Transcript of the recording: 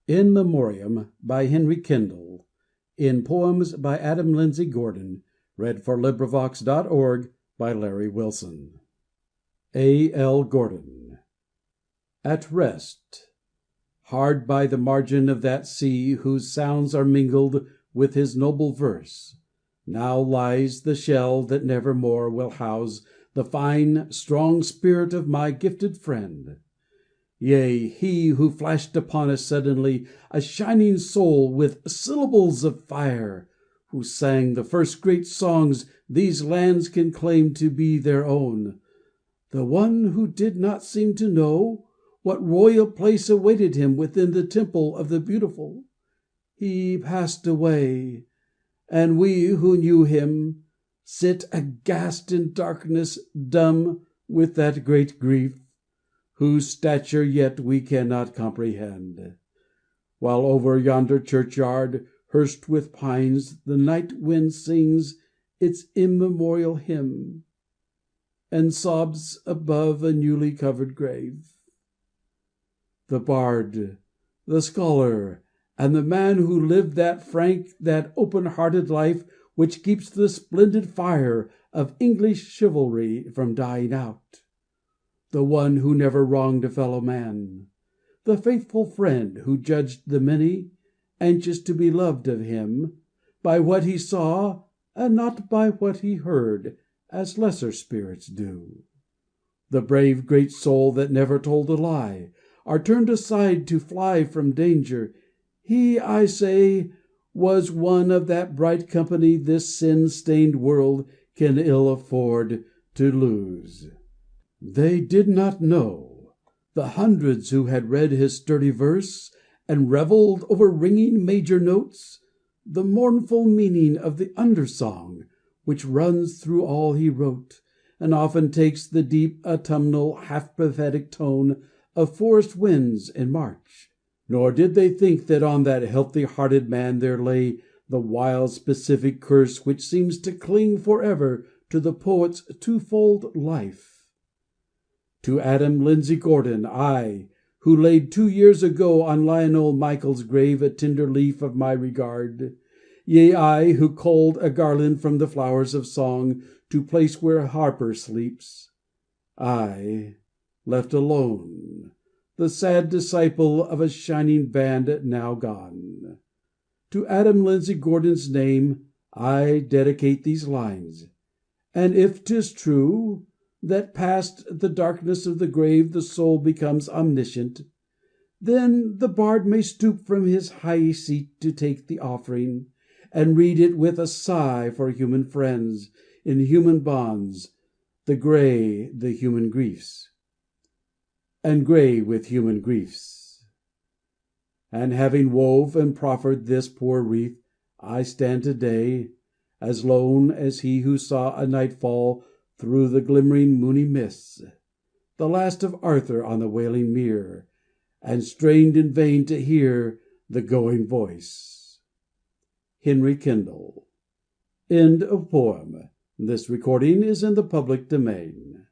In Memoriam, by Henry Kendall. In Poems, by Adam Lindsay Gordon. By Larry Wilson. A. L. Gordon. At rest, hard by the margin of that sea whose sounds are mingled with his noble verse, now lies the shell that never more will house the fine, strong spirit of my gifted friend. Yea, he who flashed upon us suddenly a shining soul with syllables of fire, who sang the first great songs these lands can claim to be their own, the one who did not seem to know what royal place awaited him within the temple of the beautiful. He passed away, and we who knew him sit aghast in darkness, dumb with that great grief, whose stature yet we cannot comprehend. While over yonder churchyard, hearsed with pines, the night wind sings its immemorial hymn, and sobs above a newly covered grave. The bard, the scholar, and the man who lived that frank, that open-hearted life which keeps the splendid fire of English chivalry from dying out. The one who never wronged a fellow man. The faithful friend who judged the many, anxious to be loved of him, by what he saw and not by what he heard, as lesser spirits do. The brave great soul that never told a lie, or turned aside to fly from danger, he, I say, was one of that bright company this sin-stained world can ill afford to lose. They did not know, the hundreds who had read his sturdy verse, and revelled over ringing major notes, the mournful meaning of the undersong which runs through all he wrote, and often takes the deep autumnal half-pathetic tone of forest winds in March. Nor did they think that on that healthy-hearted man there lay the wild specific curse which seems to cling forever to the poet's twofold life. To Adam Lindsay Gordon, I, who laid 2 years ago on Lionel Michael's grave a tender leaf of my regard, yea, I, who culled a garland from the flowers of song to place where Harper sleeps, I, left alone, the sad disciple of a shining band now gone. To Adam Lindsay Gordon's name I dedicate these lines, and if 'tis true that past the darkness of the grave the soul becomes omniscient, then the bard may stoop from his high seat to take the offering, and read it with a sigh for human friends, in human bonds, the grey the human griefs, and grey with human griefs. And having wove and proffered this poor wreath, I stand to-day as lone as he who saw a night fall through the glimmering moony mists, the last of Arthur on the wailing mere, and strained in vain to hear the going voice. Henry Kendall. End of poem. This recording is in the public domain.